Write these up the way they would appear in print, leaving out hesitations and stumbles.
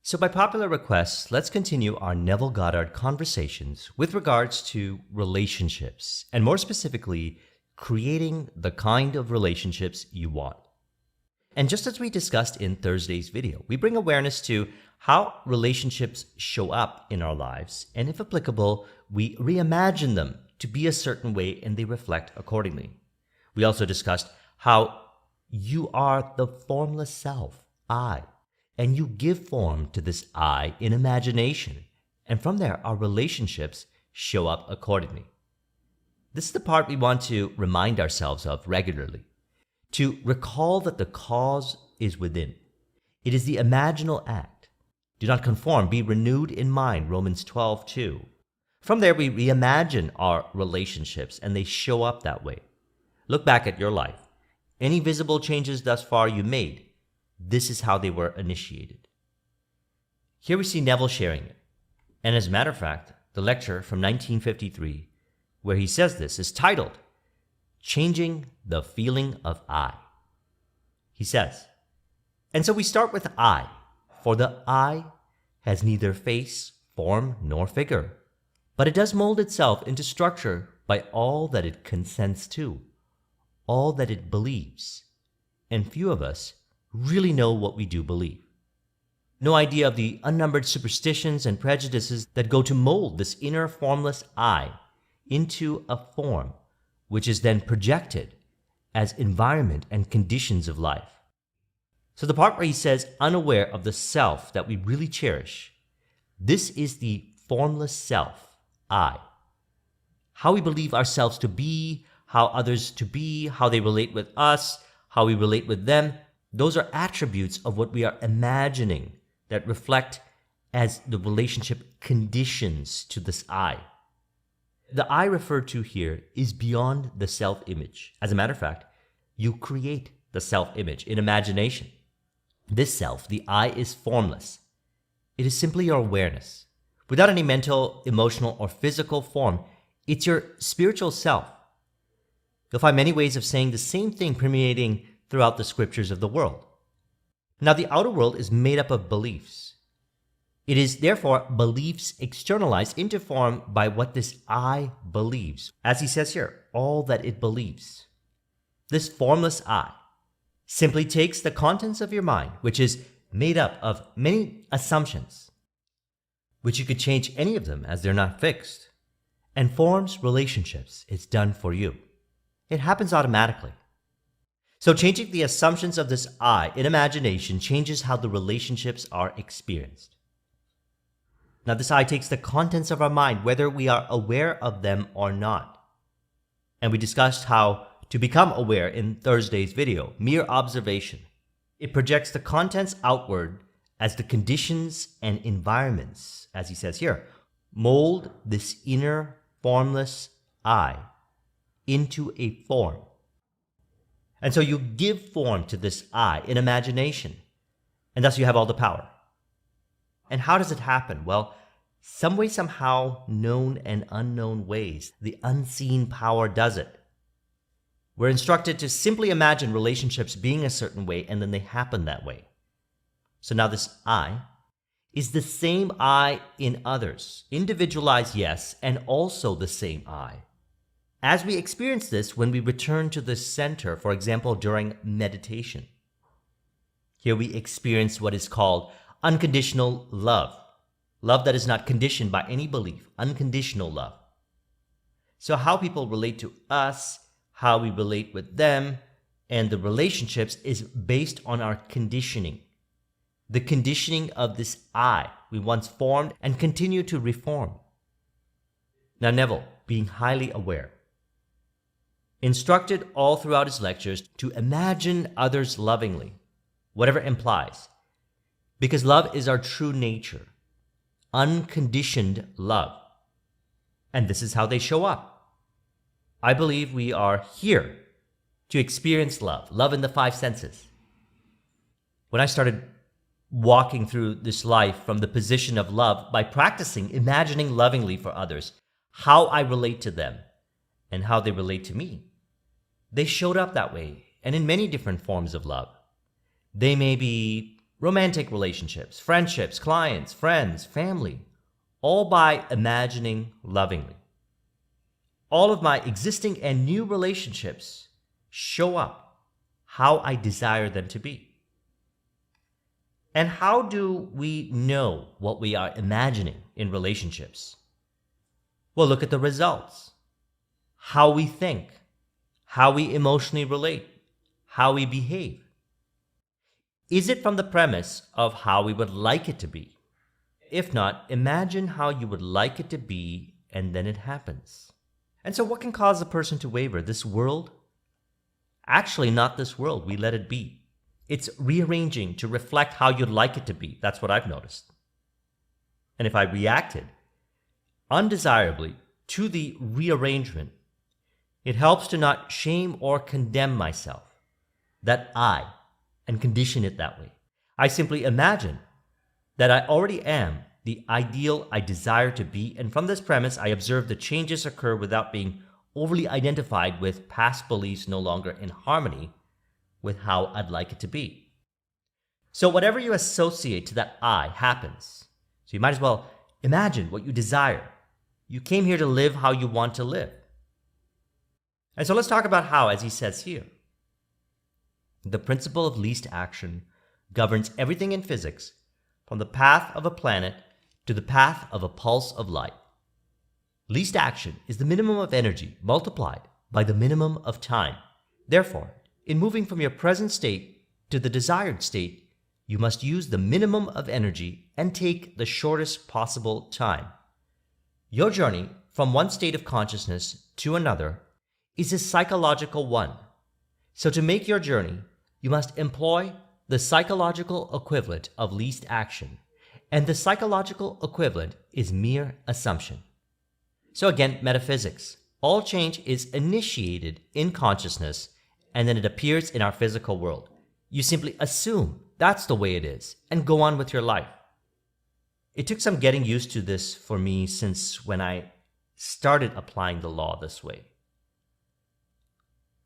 So, by popular request, let's continue our Neville Goddard conversations with regards to relationships, and more specifically, creating the kind of relationships you want. And just as we discussed in Thursday's video, we bring awareness to how relationships show up in our lives, and if applicable, we reimagine them to be a certain way and they reflect accordingly. We also discussed how you are the formless self, I, and you give form to this I in imagination, and from there our relationships show up accordingly. This is the part we want to remind ourselves of regularly, to recall that the cause is within. It is the imaginal act. Do not conform, be renewed in mind, Romans 12:2. From there we reimagine our relationships and they show up that way. Look back at your life. Any visible changes thus far you made, this is how they were initiated. Here we see Neville sharing it. And as a matter of fact, the lecture from 1953, where he says this, is titled, Changing the Feeling of I. He says, and so we start with I, for the I has neither face, form, nor figure, but it does mold itself into structure by all that it consents to, all that it believes, and few of us really know what we do believe. No idea of the unnumbered superstitions and prejudices that go to mold this inner formless I into a form which is then projected as environment and conditions of life. So the part where he says unaware of the self that we really cherish, this is the formless self, I. How we believe ourselves to be, how others to be, how they relate with us, how we relate with them, those are attributes of what we are imagining that reflect as the relationship conditions to this I. The I referred to here is beyond the self-image. As a matter of fact, you create the self-image in imagination. This self, the I, is formless. It is simply your awareness. Without any mental, emotional, or physical form, it's your spiritual self. You'll find many ways of saying the same thing permeating throughout the scriptures of the world. Now, the outer world is made up of beliefs. It is therefore beliefs externalized into form by what this I believes. As he says here, all that it believes. This formless I simply takes the contents of your mind, which is made up of many assumptions, which you could change any of them as they're not fixed, and forms relationships. It's done for you. It happens automatically. So changing the assumptions of this I in imagination changes how the relationships are experienced. Now this I takes the contents of our mind, whether we are aware of them or not. And we discussed how to become aware in Thursday's video, mere observation. It projects the contents outward as the conditions and environments, as he says here, mold this inner formless I into a form. And so you give form to this I in imagination, and thus you have all the power. And how does it happen? Well, some way, somehow, known and unknown ways, the unseen power does it. We're instructed to simply imagine relationships being a certain way, and then they happen that way. So now this I is the same I in others, individualized, yes, and also the same I. As we experience this when we return to the center, for example, during meditation. Here we experience what is called unconditional love. Love that is not conditioned by any belief, unconditional love. So how people relate to us, how we relate with them, and the relationships is based on our conditioning. The conditioning of this I we once formed and continue to reform. Now Neville, being highly aware, instructed all throughout his lectures to imagine others lovingly, whatever it implies, because love is our true nature, unconditioned love. And this is how they show up. I believe we are here to experience love, love in the five senses. When I started walking through this life from the position of love by practicing imagining lovingly for others, how I relate to them and how they relate to me, they showed up that way and in many different forms of love. They may be romantic relationships, friendships, clients, friends, family, all by imagining lovingly. All of my existing and new relationships show up how I desire them to be. And how do we know what we are imagining in relationships? Well, look at the results. How we think, how we emotionally relate, how we behave. Is it from the premise of how we would like it to be? If not, imagine how you would like it to be, and then it happens. And so what can cause a person to waver? This world? Actually, not this world. We let it be. It's rearranging to reflect how you'd like it to be. That's what I've noticed. And if I reacted undesirably to the rearrangement, it helps to not shame or condemn myself, and condition it that way. I simply imagine that I already am the ideal I desire to be, and from this premise, I observe the changes occur without being overly identified with past beliefs no longer in harmony with how I'd like it to be. So whatever you associate to that I happens. So you might as well imagine what you desire. You came here to live how you want to live. And so let's talk about how, as he says here. The principle of least action governs everything in physics, from the path of a planet to the path of a pulse of light. Least action is the minimum of energy multiplied by the minimum of time. Therefore, in moving from your present state to the desired state, you must use the minimum of energy and take the shortest possible time. Your journey from one state of consciousness to another is a psychological one. So to make your journey, you must employ the psychological equivalent of least action, and the psychological equivalent is mere assumption. So again, metaphysics. All change is initiated in consciousness, and then it appears in our physical world. You simply assume that's the way it is, and go on with your life. It took some getting used to this for me since when I started applying the law this way.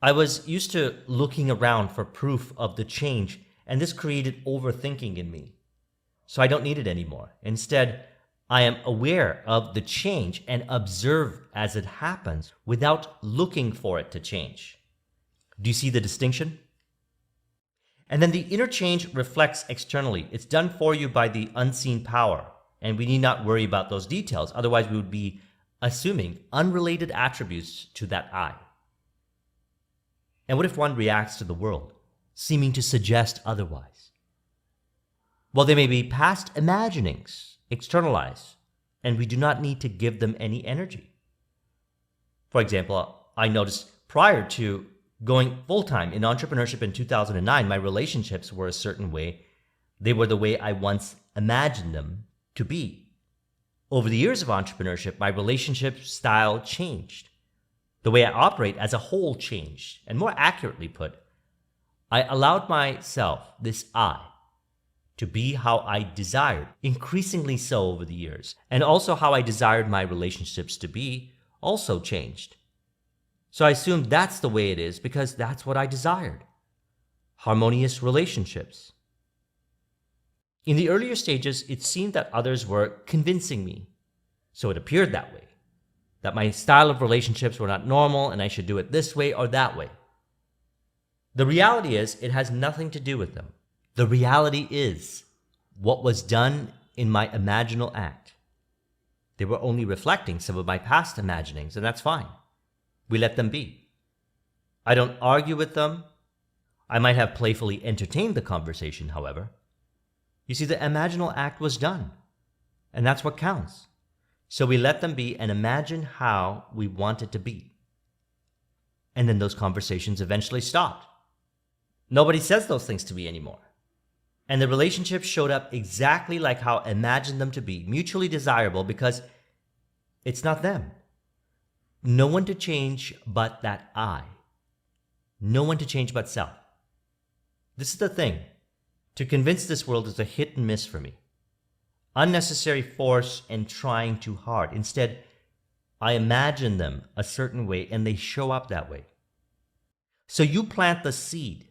I was used to looking around for proof of the change, and this created overthinking in me. So I don't need it anymore. Instead, I am aware of the change and observe as it happens without looking for it to change. Do you see the distinction? And then the inner change reflects externally. It's done for you by the unseen power, and we need not worry about those details. Otherwise, we would be assuming unrelated attributes to that I. And what if one reacts to the world, seeming to suggest otherwise? Well, they may be past imaginings, externalized, and we do not need to give them any energy. For example, I noticed prior to going full-time in entrepreneurship in 2009, my relationships were a certain way. They were the way I once imagined them to be. Over the years of entrepreneurship, my relationship style changed. The way I operate as a whole changed, and more accurately put, I allowed myself, this I, to be how I desired, increasingly so over the years, and also how I desired my relationships to be also changed. So I assumed that's the way it is because that's what I desired. Harmonious relationships. In the earlier stages, it seemed that others were convincing me, so it appeared that way. That my style of relationships were not normal and I should do it this way or that way. The reality is, it has nothing to do with them. The reality is what was done in my imaginal act. They were only reflecting some of my past imaginings, and that's fine. We let them be. I don't argue with them. I might have playfully entertained the conversation, however. You see, the imaginal act was done, and that's what counts. So we let them be and imagine how we want it to be. And then those conversations eventually stopped. Nobody says those things to me anymore. And the relationships showed up exactly like how I imagined them to be, mutually desirable, because it's not them. No one to change but that I. No one to change but self. This is the thing. To convince this world is a hit and miss for me. Unnecessary force and trying too hard. Instead, I imagine them a certain way and they show up that way. So you plant the seed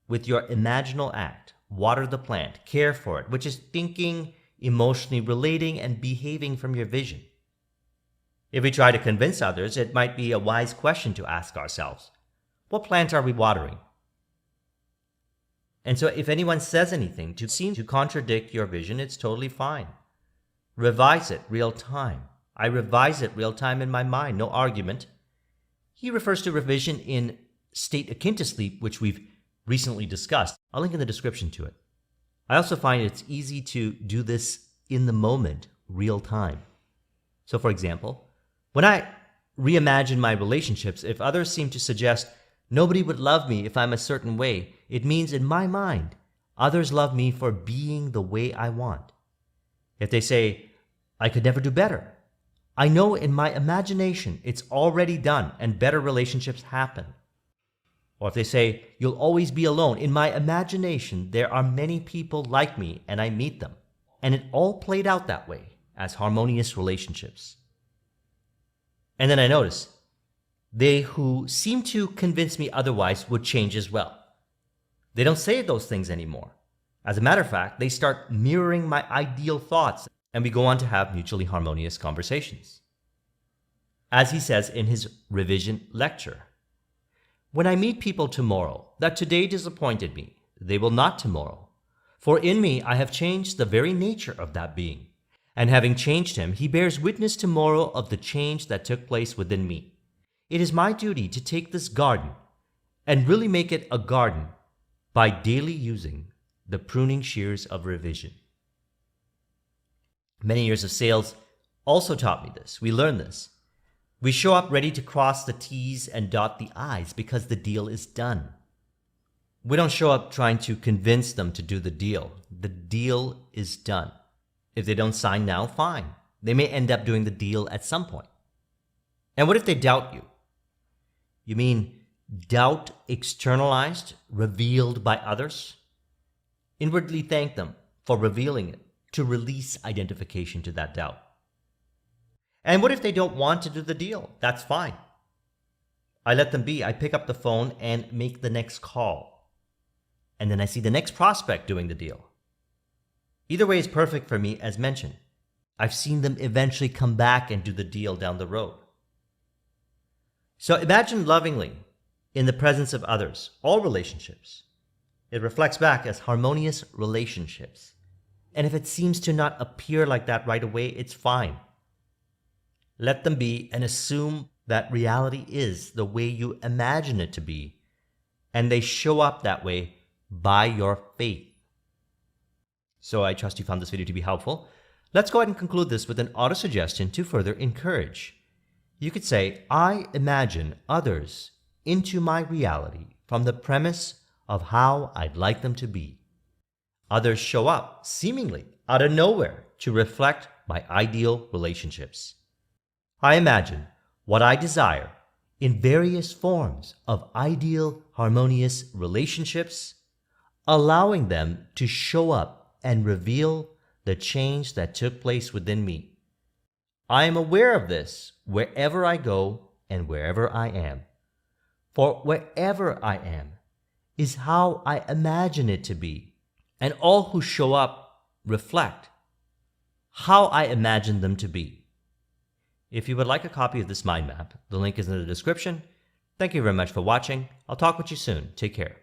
with your imaginal act, water the plant, care for it, which is thinking, emotionally relating, and behaving from your vision. If we try to convince others, it might be a wise question to ask ourselves, what plant are we watering? And so if anyone says anything to seem to contradict your vision, it's totally fine. Revise it real time. I revise it real time in my mind, no argument. He refers to revision in state akin to sleep, which we've recently discussed. I'll link in the description to it. I also find it's easy to do this in the moment, real time. So for example, when I reimagine my relationships, if others seem to suggest nobody would love me if I'm a certain way, it means in my mind, others love me for being the way I want. If they say, I could never do better, I know in my imagination it's already done and better relationships happen. Or if they say, you'll always be alone, in my imagination there are many people like me and I meet them. And it all played out that way as harmonious relationships. And then I notice, they who seem to convince me otherwise would change as well. They don't say those things anymore. As a matter of fact, they start mirroring my ideal thoughts, and we go on to have mutually harmonious conversations. As he says in his revision lecture, when I meet people tomorrow that today disappointed me, they will not tomorrow. For in me I have changed the very nature of that being, and having changed him, he bears witness tomorrow of the change that took place within me. It is my duty to take this garden and really make it a garden by daily using the pruning shears of revision. Many years of sales also taught me this. We learned this. We show up ready to cross the T's and dot the I's because the deal is done. We don't show up trying to convince them to do the deal. The deal is done. If they don't sign now, fine. They may end up doing the deal at some point. And what if they doubt you? You mean doubt externalized, revealed by others? Inwardly thank them for revealing it to release identification to that doubt. And what if they don't want to do the deal? That's fine. I let them be. I pick up the phone and make the next call. And then I see the next prospect doing the deal. Either way is perfect for me, as mentioned. I've seen them eventually come back and do the deal down the road. So imagine lovingly in the presence of others, all relationships. It reflects back as harmonious relationships. And if it seems to not appear like that right away, it's fine. Let them be and assume that reality is the way you imagine it to be, and they show up that way by your faith. So I trust you found this video to be helpful. Let's go ahead and conclude this with an auto-suggestion to further encourage. You could say, I imagine others into my reality from the premise of how I'd like them to be. Others show up, seemingly out of nowhere, to reflect my ideal relationships. I imagine what I desire in various forms of ideal, harmonious relationships, allowing them to show up and reveal the change that took place within me. I am aware of this wherever I go and wherever I am. For wherever I am is how I imagine it to be, and all who show up reflect how I imagine them to be. If you would like a copy of this mind map, the link is in the description. Thank you very much for watching. I'll talk with you soon. Take care.